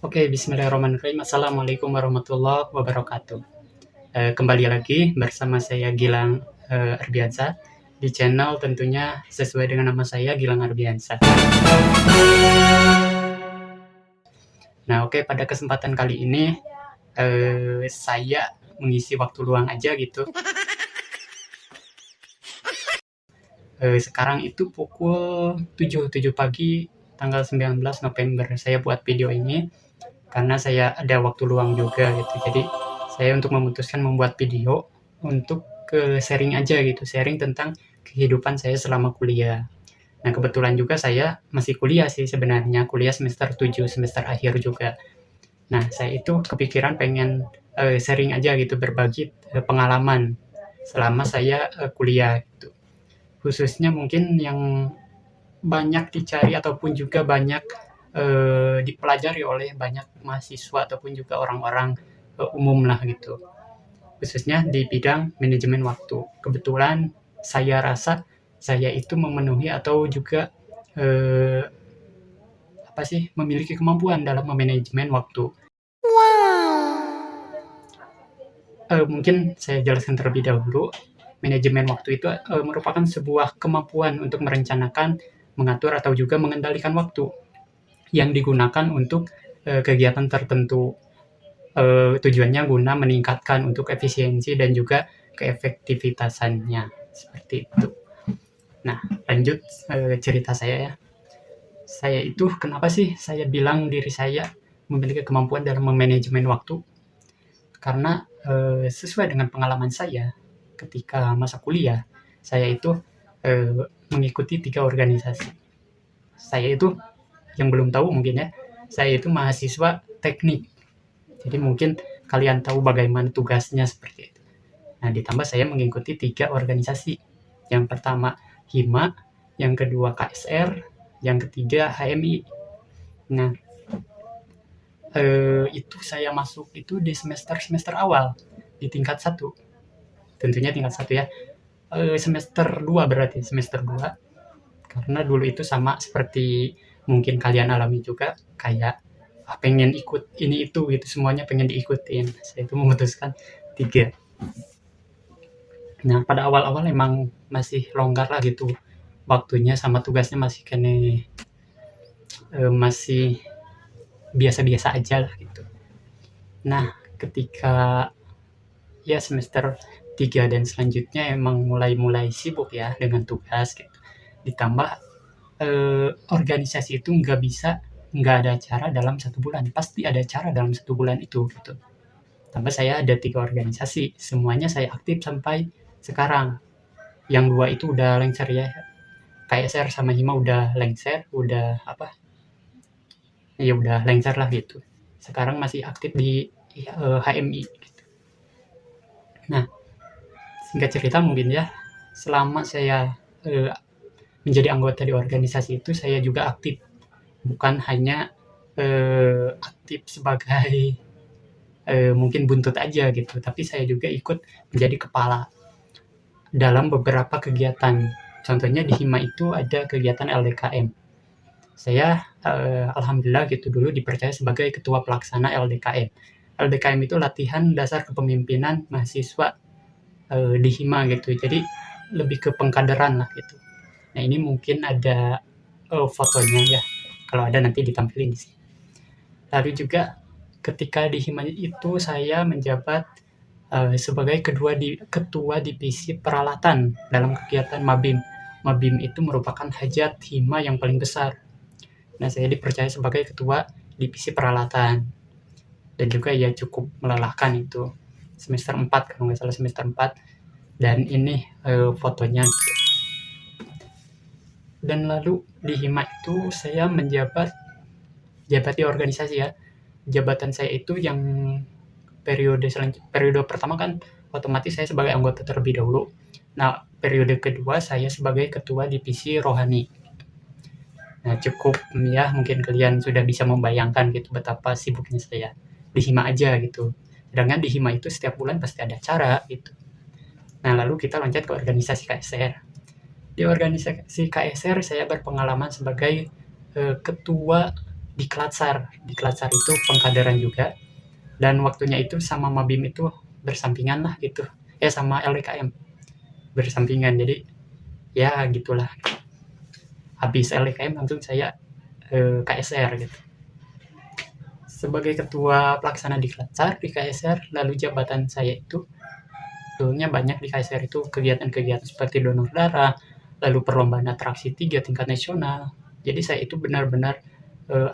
Oke, bismillahirrahmanirrahim. Assalamualaikum warahmatullahi wabarakatuh. Kembali lagi bersama saya Gilang Arbiansa di channel tentunya sesuai dengan nama saya Gilang Arbiansa. Nah, oke, pada kesempatan kali ini saya mengisi waktu luang aja gitu. Sekarang itu pukul 7 pagi tanggal 19 November. Saya buat video ini karena saya ada waktu luang juga gitu. Jadi saya untuk memutuskan membuat video untuk sharing aja gitu, sharing tentang kehidupan saya selama kuliah. Nah, kebetulan juga saya masih kuliah sih sebenarnya, kuliah semester 7, semester akhir juga. Nah, saya itu kepikiran pengen sharing aja gitu, berbagi pengalaman selama saya kuliah gitu. Khususnya mungkin yang banyak dicari ataupun juga banyak dipelajari oleh banyak mahasiswa ataupun juga orang-orang umum lah gitu, khususnya di bidang manajemen waktu. Kebetulan saya rasa saya itu memenuhi atau juga eh, apa sih memiliki kemampuan dalam memanajemen waktu. Mungkin saya jelaskan terlebih dahulu. Manajemen waktu itu merupakan sebuah kemampuan untuk merencanakan, mengatur atau juga mengendalikan waktu yang digunakan untuk kegiatan tertentu. Tujuannya guna meningkatkan untuk efisiensi dan juga keefektivitasannya, seperti itu. Nah, lanjut cerita saya ya. Saya itu kenapa sih saya bilang diri saya memiliki kemampuan dalam memanajemen waktu? Karena sesuai dengan pengalaman saya ketika masa kuliah, saya itu mengikuti 3 organisasi. Saya itu yang belum tahu mungkin ya, saya itu mahasiswa teknik. Jadi mungkin kalian tahu bagaimana tugasnya seperti itu. Nah, ditambah saya mengikuti 3 organisasi. Yang pertama HIMA, yang kedua KSR, yang ketiga HMI. Nah, itu saya masuk itu di semester awal, di tingkat 1. Tentunya tingkat 1 ya. Semester 2 berarti, semester 2. Karena dulu itu sama seperti mungkin kalian alami juga, kayak pengen ikut ini itu gitu, semuanya pengen diikutin. Saya itu memutuskan 3. Nah, pada awal-awal emang masih longgar lah gitu waktunya sama tugasnya, masih kene masih biasa-biasa aja lah gitu. Nah, ketika ya semester 3 dan selanjutnya emang mulai sibuk ya dengan tugas gitu. Ditambah organisasi itu nggak ada acara dalam 1 bulan, pasti ada acara dalam 1 bulan itu gitu. Tambah saya ada 3 organisasi, semuanya saya aktif sampai sekarang. Yang 2 itu udah lengser ya, KSR sama HIMA udah lengser, udah apa, ya udah lengser lah gitu. Sekarang masih aktif di HMI gitu. Nah, singkat cerita mungkin ya, selama saya menjadi anggota di organisasi itu, saya juga aktif, bukan hanya aktif sebagai mungkin buntut aja gitu, tapi saya juga ikut menjadi kepala dalam beberapa kegiatan. Contohnya di HIMA itu ada kegiatan LDKM. Saya alhamdulillah gitu dulu dipercaya sebagai ketua pelaksana LDKM. LDKM itu latihan dasar kepemimpinan mahasiswa di HIMA gitu. Jadi lebih ke pengkaderan lah gitu. Nah, ini mungkin ada fotonya ya. Kalau ada nanti ditampilin di sini. Lalu juga ketika di HIMA itu saya menjabat sebagai ketua divisi peralatan dalam kegiatan Mabim. Mabim itu merupakan hajat HIMA yang paling besar. Nah, saya dipercaya sebagai ketua divisi peralatan. Dan juga ya cukup melelahkan itu. Semester 4 kalau nggak salah, semester 4. Dan ini fotonya. Dan lalu di HIMA itu saya jabat di organisasi ya. Jabatan saya itu yang periode pertama kan otomatis saya sebagai anggota terlebih dahulu. Nah, periode kedua saya sebagai ketua divisi rohani. Nah, cukup ya, mungkin kalian sudah bisa membayangkan gitu betapa sibuknya saya di HIMA aja gitu. Sedangkan di HIMA itu setiap bulan pasti ada acara gitu. Nah, lalu kita loncat ke organisasi KSR. Di organisasi KSR saya berpengalaman sebagai ketua di Klatsar itu pengkaderan juga, dan waktunya itu sama Mabim itu bersampingan lah gitu, sama LDKM bersampingan. Jadi ya gitulah, habis LDKM langsung saya KSR gitu sebagai ketua pelaksana di Klatsar di KSR. Lalu jabatan saya itu sebetulnya banyak di KSR itu kegiatan-kegiatan seperti donor darah, lalu perlombaan atraksi 3 tingkat nasional. Jadi saya itu benar-benar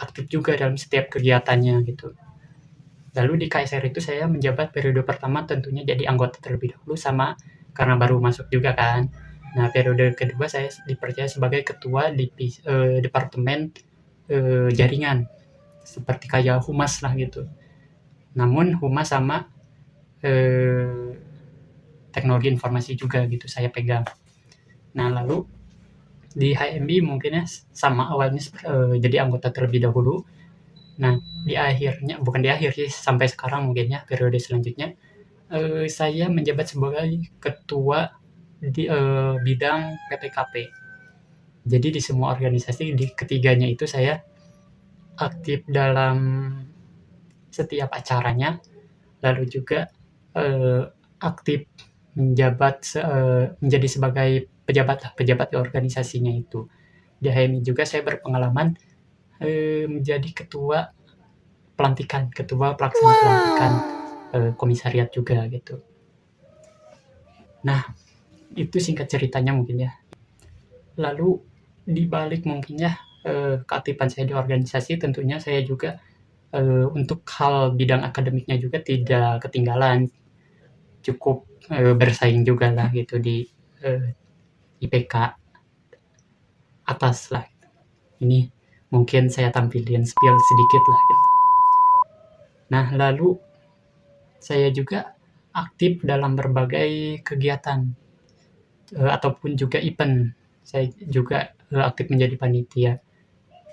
aktif juga dalam setiap kegiatannya gitu. Lalu di KSR itu saya menjabat periode pertama tentunya jadi anggota terlebih dahulu, sama karena baru masuk juga kan. Nah, periode kedua saya dipercaya sebagai ketua di departemen jaringan, seperti kayak humas lah gitu. Namun humas sama teknologi informasi juga gitu saya pegang. Nah, lalu di HMB mungkin ya sama awalnya jadi anggota terlebih dahulu. Nah, di akhirnya, bukan di akhir sih, sampai sekarang mungkin ya periode selanjutnya saya menjabat sebagai ketua di bidang PPKP. Jadi di semua organisasi di ketiganya itu saya aktif dalam setiap acaranya, lalu juga aktif menjadi sebagai pejabat di organisasinya itu. Di HMI juga saya berpengalaman menjadi ketua pelaksana pelantikan komisariat juga gitu. Nah, itu singkat ceritanya mungkin ya. Lalu di balik mungkin ya keaktifan saya di organisasi, tentunya saya juga untuk hal bidang akademiknya juga tidak ketinggalan, cukup bersaing juga lah gitu di IPK atas lah. Ini mungkin saya tampilin spill sedikit lah gitu. Nah, lalu saya juga aktif dalam berbagai kegiatan ataupun juga event. Saya juga aktif menjadi panitia,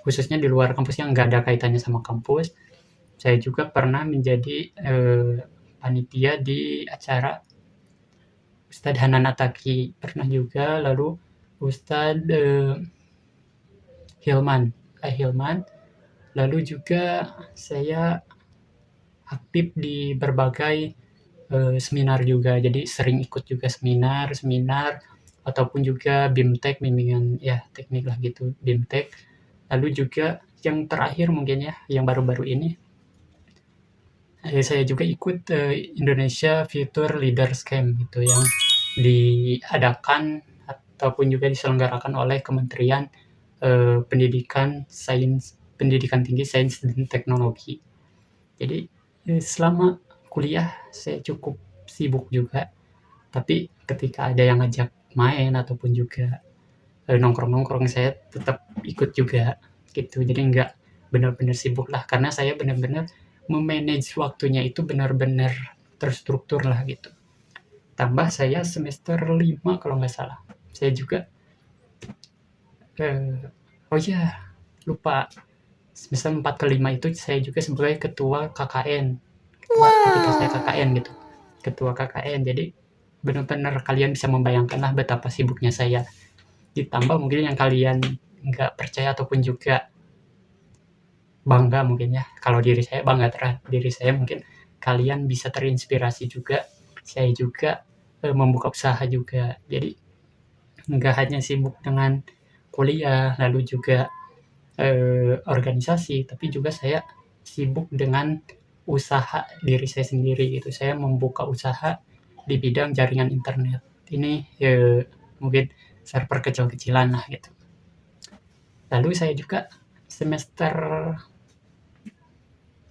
khususnya di luar kampus yang nggak ada kaitannya sama kampus. Saya juga pernah menjadi panitia di acara Ustadz Hanan Ataki, pernah juga. Lalu Ustadz Hilman, lalu juga saya aktif di berbagai seminar juga, jadi sering ikut juga seminar ataupun juga BIMTEK, bimbingan ya teknik lah gitu, BIMTEK. Lalu juga yang terakhir mungkin ya, yang baru-baru ini saya juga ikut Indonesia Future Leaders Camp gitu, yang diadakan ataupun juga diselenggarakan oleh Kementerian Pendidikan Tinggi, Sains dan Teknologi. Jadi selama kuliah saya cukup sibuk juga, tapi ketika ada yang ngajak main ataupun juga nongkrong-nongkrong, saya tetap ikut juga gitu. Jadi nggak benar-benar sibuk lah, karena saya benar-benar memanage waktunya itu benar-benar terstruktur lah gitu. Tambah saya semester 5 kalau nggak salah, saya juga oh iya lupa, semester 4 ke 5 itu saya juga sebagai ketua KKN, ketika saya KKN gitu, ketua KKN. Jadi benar-benar kalian bisa membayangkan lah betapa sibuknya saya. Ditambah mungkin yang kalian nggak percaya ataupun juga bangga mungkin ya, kalau diri saya bangga terhadap diri saya, mungkin kalian bisa terinspirasi juga. Saya juga membuka usaha juga, jadi nggak hanya sibuk dengan kuliah lalu juga organisasi, tapi juga saya sibuk dengan usaha diri saya sendiri gitu. Saya membuka usaha di bidang jaringan internet ini, mungkin server kecil-kecilan lah gitu. Lalu saya juga semester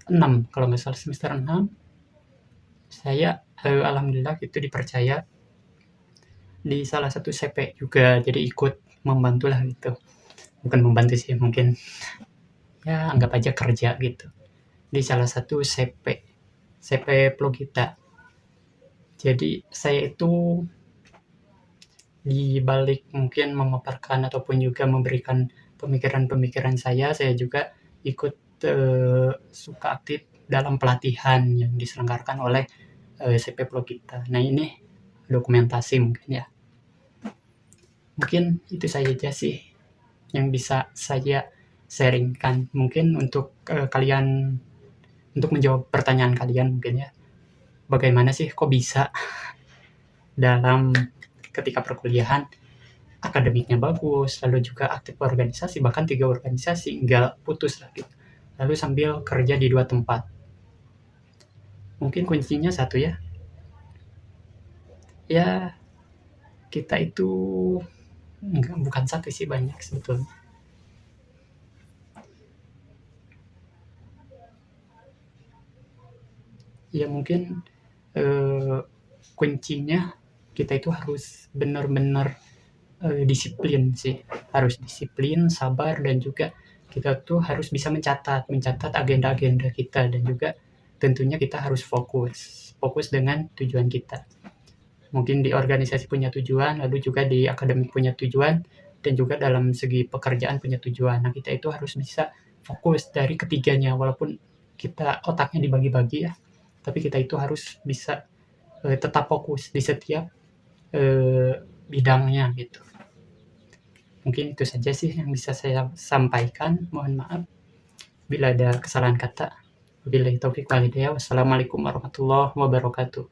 6 kalau nggak salah, semester 6 saya alhamdulillah itu dipercaya di salah satu CP juga, jadi ikut membantu lah gitu. Bukan membantu sih, mungkin ya anggap aja kerja gitu di salah satu CP Plogita. Jadi saya itu di balik mungkin memaparkan ataupun juga memberikan pemikiran-pemikiran saya juga ikut suka aktif dalam pelatihan yang diselenggarakan oleh CP Plogita. Nah, ini dokumentasi mungkin ya. Mungkin itu saja sih yang bisa saya sharingkan. Mungkin untuk kalian, untuk menjawab pertanyaan kalian mungkin ya, bagaimana sih kok bisa dalam ketika perkuliahan akademiknya bagus, lalu juga aktif organisasi, bahkan 3 organisasi, nggak putus lah gitu. Lalu sambil kerja di 2 tempat. Mungkin kuncinya satu ya, ya kita itu bukan satu sih, banyak sebetulnya. Ya mungkin kuncinya kita itu harus benar-benar disiplin sih, harus disiplin, sabar, dan juga kita tuh harus bisa mencatat agenda-agenda kita, dan juga tentunya kita harus fokus dengan tujuan kita. Mungkin di organisasi punya tujuan, lalu juga di akademik punya tujuan, dan juga dalam segi pekerjaan punya tujuan. Nah, kita itu harus bisa fokus dari ketiganya, walaupun kita otaknya dibagi-bagi ya, tapi kita itu harus bisa tetap fokus di setiap bidangnya gitu. Mungkin itu saja sih yang bisa saya sampaikan. Mohon maaf bila ada kesalahan kata. Wabillahi taufik wal hidayah. Wassalamualaikum warahmatullahi wabarakatuh.